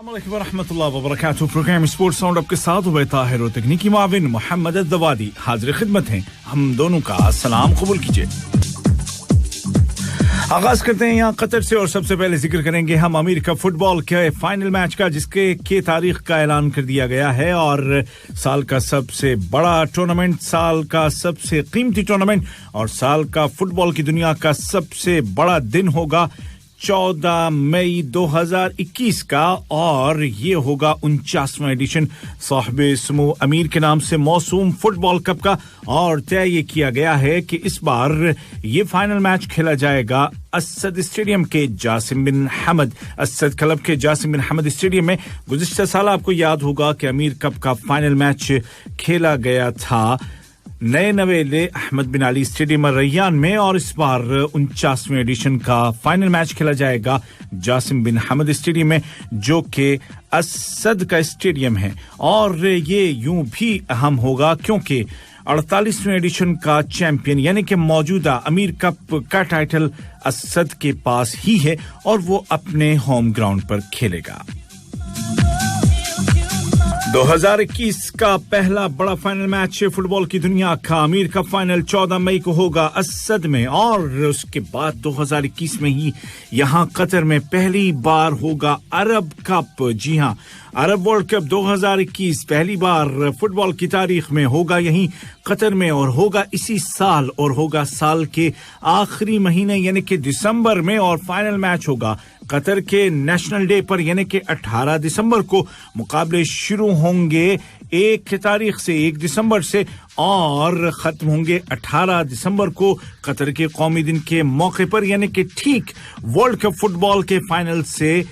अस्सलामुअलैकुम वरहमतुल्लाहि वबरकातुहू। Programme sports sound up के साथ उबैद ताहिर और तकनीकी माविन मोहम्मद अद्दवादी हाजिर खिदमत हैं। हम दोनों का सलाम कबूल कीजिए। आगाज करते हैं यहाँ कतर से और सबसे पहले जिक्र करेंगे हम अमेरिका फुटबॉल के फाइनल मैच का, जिसके तारीख का ऐलान कर दिया गया है और साल का सबसे बड़ा टूर्नामेंट, साल का सबसे कीमती टूर्नामेंट और साल का फुटबॉल की दुनिया का सबसे बड़ा दिन होगा 14 मई 2021 का और ये होगा 49वां एडिशन साहिब समू अमीर के नाम से मौसूम फुटबॉल कप का। और तय ये किया गया है कि इस बार ये फाइनल मैच खेला जाएगा असद स्टेडियम के जासिम बिन हमद असद क्लब के जासिम बिन हमद स्टेडियम में। गुज़िश्ता साल आपको याद होगा कि अमीर कप का फाइनल मैच खेला गया था नए नवेले अहमद बिन अली स्टेडियम रैयान में और इस बार 49वें एडिशन का फाइनल मैच खेला जाएगा जासिम बिन हमद स्टेडियम में, जो कि असद का स्टेडियम है। और ये यूं भी अहम होगा क्योंकि 48वें एडिशन का चैंपियन यानी कि मौजूदा अमीर कप का टाइटल असद के पास ही है और वो अपने होम ग्राउंड पर खेलेगा। 2021 का पहला बड़ा फाइनल मैच फुटबॉल की दुनिया का अमीर कप फाइनल 14 मई को होगा असद में और उसके बाद 2021 में ही यहां कतर में पहली बार होगा अरब कप। जी हां, अरब वर्ल्ड कप 2021 पहली बार फुटबॉल की तारीख में होगा यहीं कतर में और होगा इसी साल और होगा साल के आखिरी महीने यानी कि दिसंबर में और फाइनल मैच होगा कतर के नेशनल डे पर यानी कि 18 दिसंबर को। मुकाबले शुरू होंगे 1 तारीख से 1 दिसंबर से और खत्म होंगे 18 दिसंबर को कतर के कौमी दिन के मौके पर यानी कि ठीक वर्ल्ड कप फुटबॉल के फाइनल से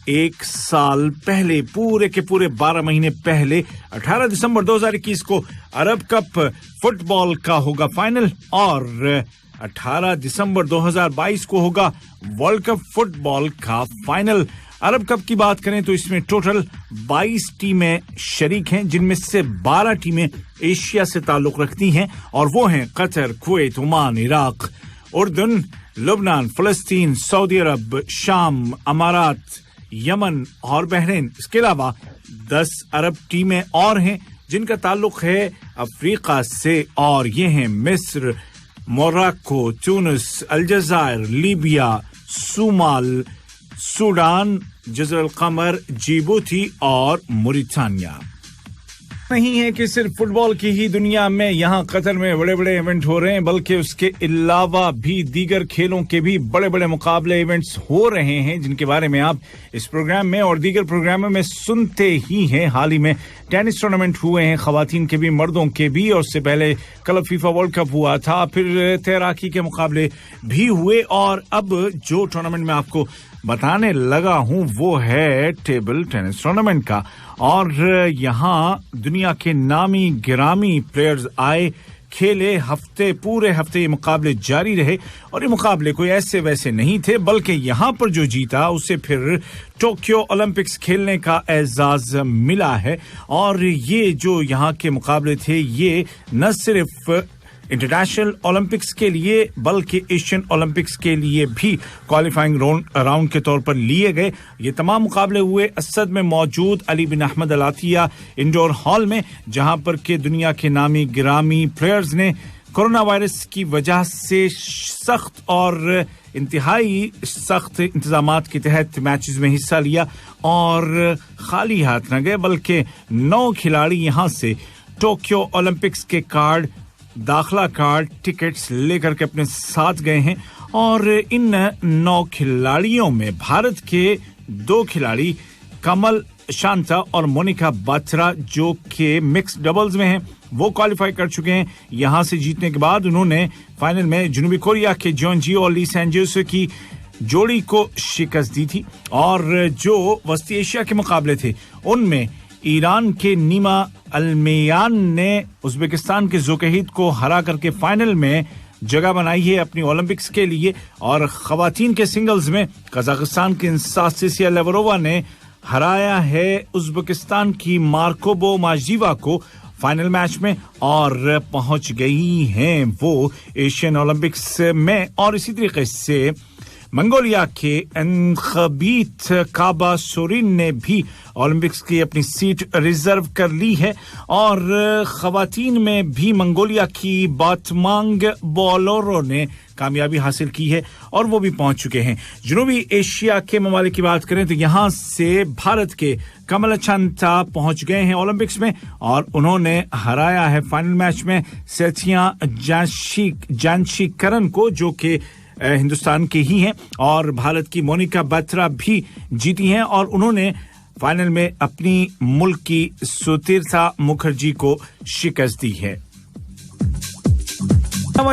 1 साल पहले, पूरे के पूरे 12 महीने पहले 18 दिसंबर 2021 को अरब कप फुटबॉल का होगा फाइनल और 18 दिसंबर 2022 को होगा वर्ल्ड कप फुटबॉल का फाइनल। अरब कप की बात करें तो इसमें टोटल 22 टीमें शरीक हैं, जिनमें से 12 टीमें एशिया से ताल्लुक रखती हैं और वो हैं कतर, कुवैत, ओमान, इराक, उर्दन, लुबनान, फलस्तीन, सऊदी अरब, शाम, अमारात, यमन और बहरीन। इसके अलावा 10 अरब टीमें और हैं जिनका ताल्लुक है अफ्रीका से और ये हैं मिस्र, मोरक्को, तुनिस, अलजायर, लीबिया, सोमाल, सूडान, जज़र अल कमर, जिबूती और मोरिटानिया। नहीं है कि सिर्फ फुटबॉल की ही दुनिया में यहाँ कतर में बड़े-बड़े इवेंट हो रहे हैं, बल्कि उसके अलावा भी दीगर खेलों के भी बड़े-बड़े मुकाबले इवेंट्स हो रहे हैं, जिनके बारे में आप इस प्रोग्राम में और दीगर प्रोग्रामों में सुनते ही हैं। हाल ही में टेनिस टूर्नामेंट हुए हैं, खवातीन के भी मर्दों के भी, और उससे पहले क्लब फीफा वर्ल्ड कप हुआ था, फिर तैराकी के मुकाबले भी हुए और अब जो टूर्नामेंट मैं आपको बताने लगा हूं वो है टेबल टेनिस टूर्नामेंट का। और यहां दुनिया के नामी गिरामी प्लेयर्स आए, खेले, पूरे हफ्ते ये मुकाबले जारी रहे और ये मुकाबले कोई ऐसे वैसे नहीं थे, बल्कि यहां पर जो जीता उसे फिर टोक्यो ओलंपिक्स खेलने का एजाज मिला है। और ये जो यहां के मुकाबले थे ये न सिर्फ इंटरनेशनल ओलंपिक्स के लिए बल्कि एशियन ओलंपिक्स के लिए भी क्वालिफाइंग राउंड के तौर पर लिए गए। ये तमाम मुकाबले हुए असद में मौजूद अली बिन अहमद अल आतिया इंडोर हॉल में, जहां पर के दुनिया के नामी गिरामी प्लेयर्स ने कोरोना वायरस की वजह से सख्त और इंतहाई सख्त इंतजामात के तहत मैचेस में हिस्सा लिया और खाली हाथ न गए, बल्कि 9 खिलाड़ी यहां से टोक्यो ओलंपिक्स के कार्ड, दाखला कार्ड, टिकट्स लेकर के अपने साथ गए हैं। और इन 9 खिलाड़ियों में भारत के 2 खिलाड़ी कमल शांता और मोनिका बात्रा, जो कि मिक्स डबल्स में हैं, वो क्वालिफाई कर चुके हैं। यहां से जीतने के बाद उन्होंने फाइनल में जुनूबी कोरिया के जॉन्जियो और ली सैंजोस की जोड़ी को शिकस्त दी थी। और जो वस्ती एशिया के मुकाबले थे उनमें ईरान के नीमा अलमेयान ने उज्बेकिस्तान के जोकहिद को हरा करके फाइनल में जगह बनाई है अपनी ओलंपिक्स के लिए। और खवातीन के सिंगल्स में कजाकिस्तान की इंसासिया लेवरोवा ने हराया है उज्बेकिस्तान की मार्कोबो माजीवा को फाइनल मैच में और पहुंच गई हैं वो एशियन ओलंपिक्स में। और इसी तरीके से मंगोलिया के एनखबीत काबासोरिन ने भी ओलंपिक्स की अपनी सीट रिजर्व कर ली है और खवातीन में भी मंगोलिया की बातमांग बोलोरो ने कामयाबी हासिल की है और वो भी पहुंच चुके हैं। जनूबी एशिया के ममालिक की बात करें तो यहां से भारत के कमलचंता पहुंच गए हैं ओलंपिक्स में और उन्होंने हराया है फाइनल मैच में सेथिया जानशीकरन को, जो कि हिंदुस्तान के ही हैं, और भारत की मोनिका बात्रा भी जीती हैं और उन्होंने फाइनल में अपनी मुल्क की सुतीर्था मुखर्जी को शिकस्त दी है।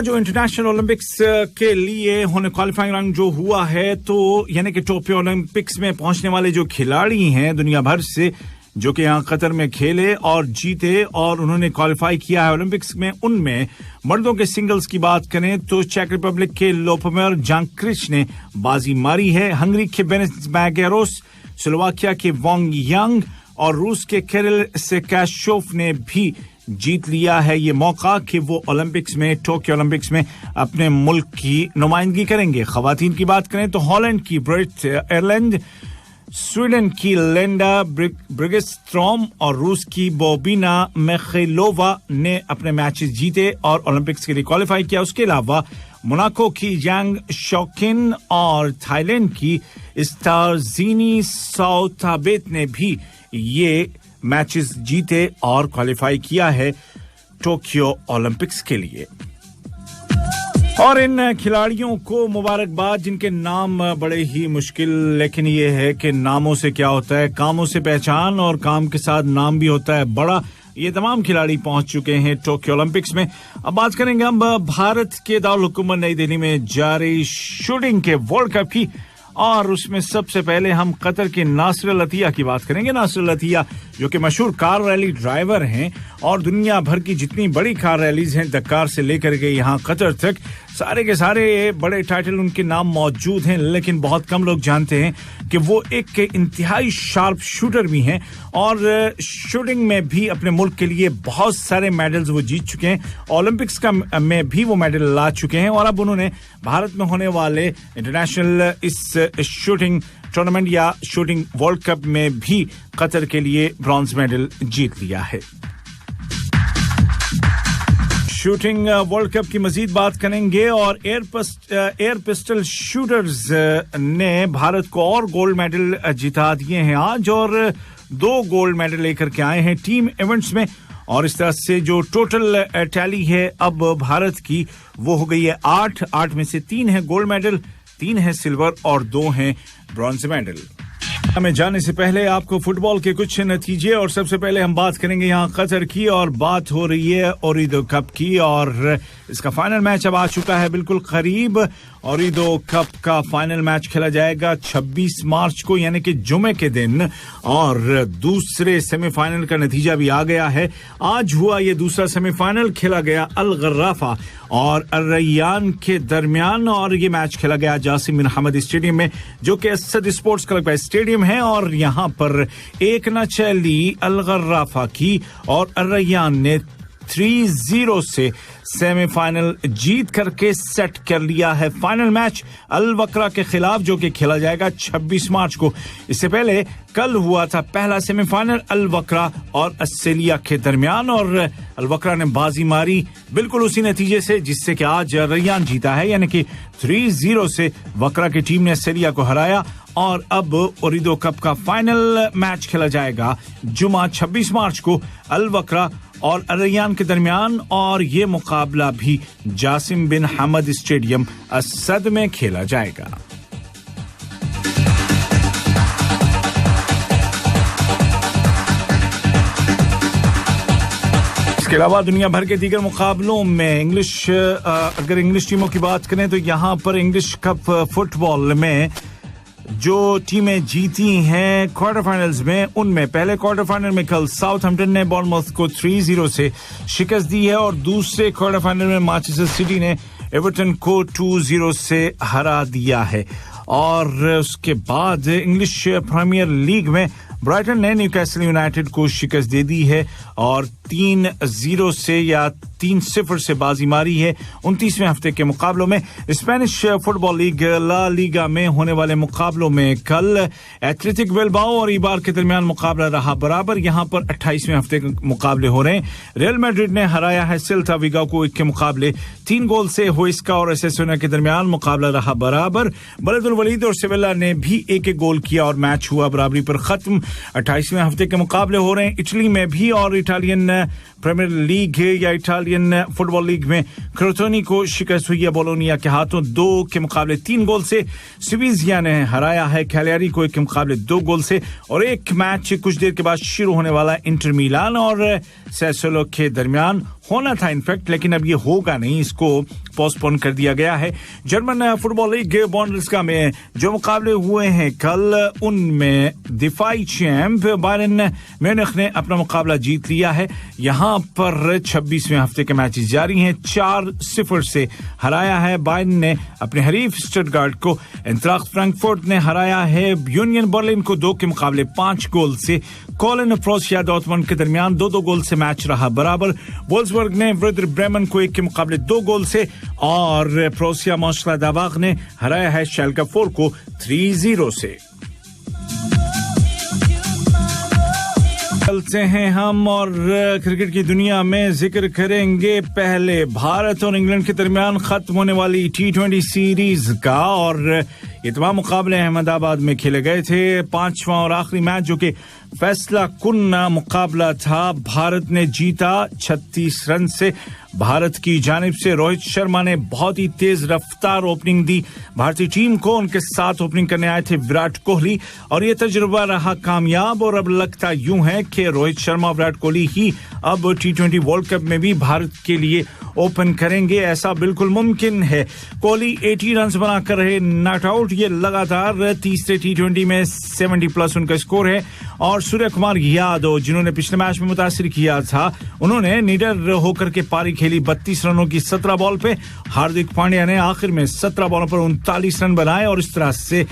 जो इंटरनेशनल ओलंपिक्स के लिए होने क्वालिफाइंग राउंड जो हुआ है, तो यानी कि टोक्यो ओलंपिक्स में पहुंचने वाले जो खिलाड़ी हैं दुनिया भर से, जो कि यहाँ कतर में खेले और जीते और उन्होंने क्वालिफाई किया है ओलंपिक्स में, उनमें मर्दों के सिंगल्स की बात करें तो चेक रिपब्लिक के लोपोमिर जांक्रिच ने बाजी मारी है, हंगरी के बेनिस बैगेरोस, स्लोवाकिया के वोंग यांग और रूस के किरिल सेकाशोव ने भी जीत लिया है ये मौका कि वो ओलंपिक्स में, टोक्यो ओलंपिक्स में अपने मुल्क की नुमाइंदगी करेंगे। खवातीन की बात करें तो हॉलैंड की ब्रिट एयरलैंड, स्वीडन की लेंडा ब्रिगस्ट्रॉम और रूस की बोबिना मेखिलोवा ने अपने मैचेस जीते और ओलंपिक्स के लिए क्वालिफाई किया। उसके अलावा मोनाको की यांग शॉकिन और थाईलैंड की स्टारजीनी साउथाबेत ने भी ये मैचेस जीते और क्वालिफाई किया है टोक्यो ओलंपिक्स के लिए। और इन खिलाड़ियों को मुबारकबाद जिनके नाम बड़े ही मुश्किल, लेकिन ये है कि नामों से क्या होता है, कामों से पहचान और काम के साथ नाम भी होता है बड़ा। ये तमाम खिलाड़ी पहुंच चुके हैं टोक्यो ओलंपिक्स में। अब बात करेंगे हम भारत के दारुल हुकूमत नई दिल्ली में जारी शूटिंग के वर्ल्ड कप की, और उसमें सबसे पहले हम कतर के नासिर अल अतिया की बात करेंगे। नासिर अल अतिया जो कि मशहूर कार रैली ड्राइवर हैं और दुनिया भर की जितनी बड़ी कार रैलीज हैं, दक्कार से लेकर के यहाँ कतर तक, सारे के सारे बड़े टाइटल उनके नाम मौजूद हैं, लेकिन बहुत कम लोग जानते हैं कि वो एक इंतहाई शार्प शूटर भी हैं और शूटिंग में भी अपने मुल्क के लिए बहुत सारे मेडल्स वो जीत चुके हैं। ओलंपिक्स का में भी वो मेडल ला चुके हैं और अब उन्होंने भारत में होने वाले इंटरनेशनल इस शूटिंग टूर्नामेंट या शूटिंग वर्ल्ड कप में भी कतर के लिए ब्रॉन्ज मेडल जीत लिया है। शूटिंग वर्ल्ड कप की मजीद बात करेंगे और एयर पिस्टल शूटर्स ने भारत को और गोल्ड मेडल जिता दिए हैं आज, और 2 गोल्ड मेडल लेकर के आए हैं टीम इवेंट्स में, और इस तरह से जो टोटल टैली है अब भारत की वो हो गई है 8 में से 3 है गोल्ड मेडल, 3 है सिल्वर और 2 हैं ब्रॉन्ज मेडल। हमें जाने से पहले आपको फुटबॉल के कुछ नतीजे, और सबसे पहले हम बात करेंगे यहाँ कतर की, और बात हो रही है ओरिदो कप की, और इसका फाइनल मैच अब आ चुका है बिल्कुल करीब। ओरिदो कप का फाइनल मैच खेला जाएगा 26 मार्च को, यानी कि जुमे के दिन, और दूसरे सेमीफाइनल का नतीजा भी आ गया है। आज हुआ ये दूसरा सेमीफाइनल, खेला गया अल गर्राफा और अल रैयान के दरमियान, और ये मैच खेला गया जासिम बिन हमद स्टेडियम में, जो कि असद स्पोर्ट्स क्लब का स्टेडियम है, और यहाँ पर एक न चली अल गर्राफा की और अल रैयान ने 3-0 से सेमीफाइनल जीत करके सेट कर लिया है फाइनल मैच अल वक्रा के खिलाफ, जो कि खेला जाएगा 26 मार्च को। इससे पहले कल हुआ था पहला सेमीफाइनल अल वक्रा और अस्सेलिया के दरमियान, और अल वक्रा ने बाजी मारी बिल्कुल उसी नतीजे से जिससे कि आज रैयान जीता है, यानी कि 3-0 से वक्रा की टीम ने अस्सेलिया को हराया। और अब ओरिदो कप का फाइनल मैच खेला जाएगा जुमा 26 मार्च को अल वक्रा और अल रैयान के दरमियान, और ये मुकाबला भी जासिम बिन हमद स्टेडियम असद में खेला जाएगा। इसके अलावा दुनिया भर के दीगर मुकाबलों में अगर इंग्लिश टीमों की बात करें तो यहाँ पर इंग्लिश कप फुटबॉल में जो टीमें जीती हैं क्वार्टर फाइनल्स में, उनमें पहले क्वार्टर फाइनल में कल साउथहैम्पटन ने बॉर्नमouth को 3-0 से शिकस्त दी है, और दूसरे क्वार्टर फाइनल में मैनचेस्टर सिटी ने एवर्टन को 2-0 से हरा दिया है। और उसके बाद इंग्लिश प्रीमियर लीग में ब्राइटन ने न्यूकासल यूनाइटेड को शिकस्त दे दी है और 3-0 से या 3-0 से बाजी मारी है 29वें हफ्ते के मुकाबलों में। Spanish football league La Liga में होने वाले मुकाबलों में कल एथलेटिक बिलबाओ और ईबार के दरमियान मुकाबला रहा बराबर। यहां पर 28वें हफ्ते के मुकाबले हो रहे हैं। रियल मैड्रिड ने हराया है सेल्टा विगो को 1 के मुकाबले 3 गोल से। हुएस्का और एसेसोना के दरमियान मुकाबला रहा बराबर। बलदुल वलीद और सेविला ने भी 1-1 गोल किया और मैच हुआ बराबरी पर खत्म। 28वें हफ्ते के मुकाबले हो रहे हैं इटली में भी और इटालियन प्रीमियर लीग या इटालियन फुटबॉल लीग में क्रोटोनी को शिकस्त हुई है बोलोनिया के हाथों 2 के मुकाबले 3 गोल से। सिविजिया ने हराया है कैलियारी को 1 के मुकाबले 2 गोल से। और एक मैच कुछ देर के बाद शुरू होने वाला इंटर मिलान और सैसोलो के दरमियान होना था इनफैक्ट, लेकिन अब ये होगा नहीं, इसको पोस्टपोन कर दिया गया है। जर्मन फुटबॉल लीग बुंडेसलिगा में जो मुकाबले हुए हैं कल, उनमें दिफाई चैंप बायरन म्यूनिख ने अपना मुकाबला जीत लिया है। यहां पर 26वें हफ्ते के मैचेस जारी हैं। 4-0 से हराया है बायरन ने अपने हरीफ स्टटगार्ट को। एंट्राख्ट फ्रैंकफर्ट ने हराया है यूनियन बर्लिन को 2 के मुकाबले 5 गोल से। कोलन प्रोसिया डॉर्टमुंड के दरमियान 2-2 गोल से मैच रहा बराबर। वोल्सबर्ग ने वर्दर ब्रेमन को 1 के मुकाबले 2 गोल से और प्रोसिया मॉन्शेलबाख ने हराया है शेल्के 4 को 3-0 से। चलते हैं हम और क्रिकेट की दुनिया में जिक्र करेंगे पहले भारत और इंग्लैंड के दरमियान खत्म होने वाली T20 सीरीज का। और ये तमाम मुकाबले अहमदाबाद में खेले गए थे। 5वां और आखिरी मैच जो कि फैसला कुन मुकाबला था, भारत ने जीता 36 रन से। भारत की जानिब से रोहित शर्मा ने बहुत ही तेज रफ्तार ओपनिंग दी भारतीय टीम को। उनके साथ ओपनिंग करने आए थे विराट कोहली और ये तजुर्बा रहा कामयाब। और अब लगता यूं है कि रोहित शर्मा विराट कोहली ही अब T20 वर्ल्ड कप में भी भारत के लिए ओपन करेंगे, ऐसा बिल्कुल मुमकिन है। कोहली 80 रन बनाकर रहे नॉट आउट। ये लगातार तीसरे T20 में 70+ उनका स्कोर है। और सूर्य कुमार यादव, जिन्होंने पिछले मैच में मुतासिर किया था, उन्होंने निडर होकर के पारी खेली 32 रनों की 17 बॉल पे। हार्दिक पांड्या ने आखिर में 17 बॉलों पर 39 रन बनाए और इस तरह से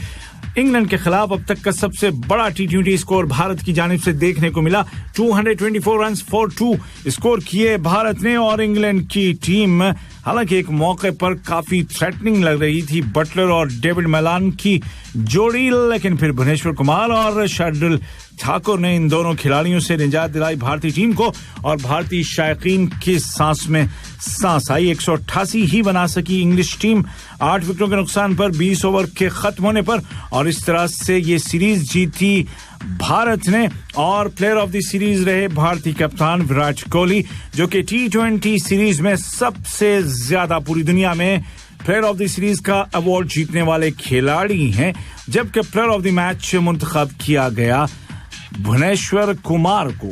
इंग्लैंड के खिलाफ अब तक का सबसे बड़ा T20 स्कोर भारत की जानिब से देखने को मिला। 224 रन फॉर 2 स्कोर किए भारत ने। और इंग्लैंड की टीम हालांकि एक मौके पर काफी थ्रेटनिंग लग रही थी, बटलर और डेविड मैलान की जोड़ी, लेकिन फिर भुवनेश्वर कुमार और शार्दुल ठाकुर ने इन दोनों खिलाड़ियों से निजात दिलाई भारतीय टीम को। और भारतीय शायकीन की सांस में सांस आई। 188 ही बना सकी इंग्लिश टीम 8 विकेटों के नुकसान पर 20 ओवर के खत्म होने पर। और इस तरह से ये सीरीज जीती भारत ने। और प्लेयर ऑफ द सीरीज रहे भारतीय कप्तान विराट कोहली, जो कि T20 सीरीज में सबसे ज्यादा पूरी दुनिया में प्लेयर ऑफ द सीरीज का अवार्ड जीतने वाले खिलाड़ी हैं। जबकि प्लेयर ऑफ द मैच मुंतखब किया गया भुवनेश्वर कुमार को।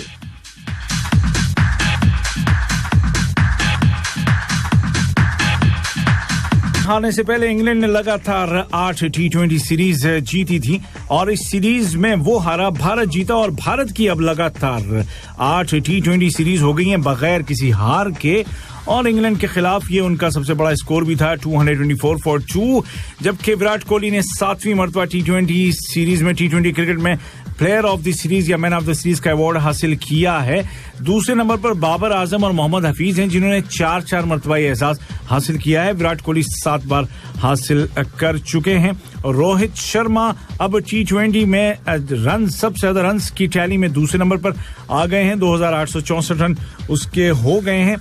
हारने से पहले इंग्लैंड ने लगातार 8 T20 सीरीज जीती थी और इस सीरीज में वो हारा, भारत जीता। और भारत की अब लगातार 8 T20 सीरीज हो गई हैं बगैर किसी हार के। और इंग्लैंड के खिलाफ ये उनका सबसे बड़ा स्कोर भी था 224 फॉर 2। जबकि विराट कोहली ने 7वीं मरतबा T20 सीरीज में T20 क्रिकेट में प्लेयर ऑफ द सीरीज या मैन ऑफ द सीरीज का अवार्ड हासिल किया है। दूसरे नंबर पर बाबर आजम और मोहम्मद हफीज हैं, जिन्होंने 4 मरतबा ये एहसास हासिल किया है। विराट कोहली 7 बार हासिल कर चुके हैं। रोहित शर्मा अब T20 में रन सबसे ज्यादा रन की टैली में दूसरे नंबर पर आ गए हैं। 2864 रन उसके हो गए हैं।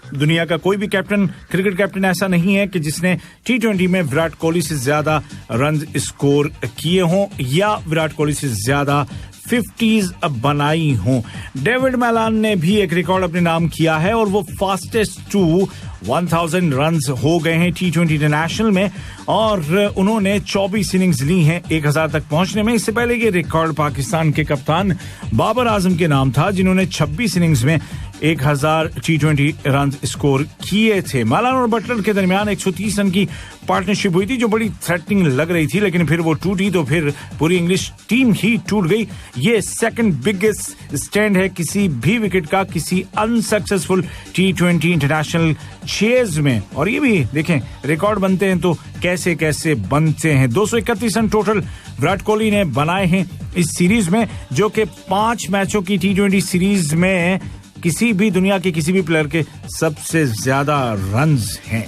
दुनिया का कोई भी क्रिकेट कैप्टन ऐसा नहीं है कि जिसने T20 में विराट कोहली से ज्यादा रन स्कोर किए हों या विराट कोहली से ज्यादा 50s बनाई हों। डेविड मैलान ने भी एक रिकॉर्ड अपने नाम किया है और वो फास्टेस्ट टू 1000 रन्स हो गए हैं T20 इंटरनेशनल में। और उन्होंने 24 इनिंग्स ली हैं 1000 तक पहुंचने में। इससे पहले ये रिकॉर्ड पाकिस्तान के कप्तान बाबर आजम के नाम था, जिन्होंने 26 इनिंग्स में 1000 T20 रन स्कोर किए थे। मालन और बटलर के दरमियान 130 रन की पार्टनरशिप हुई थी जो बड़ी थ्रेटनिंग लग रही थी, लेकिन फिर वो टूटी तो फिर पूरी इंग्लिश टीम ही टूट गई। ये सेकंड बिगेस्ट स्टैंड है किसी भी विकेट का किसी अनसक्सेसफुल T20 इंटरनेशनल चेज में। और ये भी देखें रिकॉर्ड बनते हैं तो कैसे कैसे बनते हैं। 231 रन टोटल विराट कोहली ने बनाए हैं इस सीरीज में, जो कि 5 मैचों की T20 सीरीज में किसी भी दुनिया के किसी भी प्लेयर के सबसे ज्यादा रन्स हैं।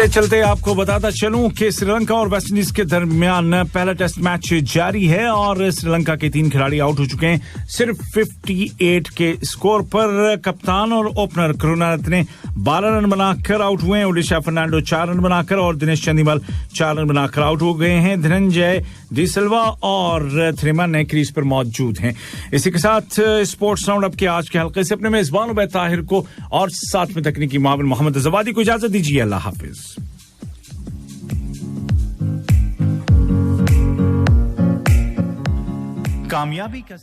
चलते आपको बताता चलूं कि श्रीलंका और वेस्टइंडीज के दरमियान पहला टेस्ट मैच जारी है और श्रीलंका के 3 खिलाड़ी आउट हो चुके हैं सिर्फ 58 के स्कोर पर। कप्तान और ओपनर करुणारत्ने 12 रन बनाकर आउट हुए हैं, ओडिशा फर्नांडो 4 रन बनाकर और दिनेश चंदीमाल 4 रन बनाकर आउट हो गए हैं। धनंजय डिसिल्वा और थ्रिमन ने क्रीज पर मौजूद हैं। इसी के साथ स्पोर्ट्स राउंड अप के आज के हल्के से अपने मेजबान उबैद ताहिर को और साथ में तकनीकी माविन मोहम्मद जवादी को इजाजत दीजिए। अल्लाह हाफिज। कामयाबी का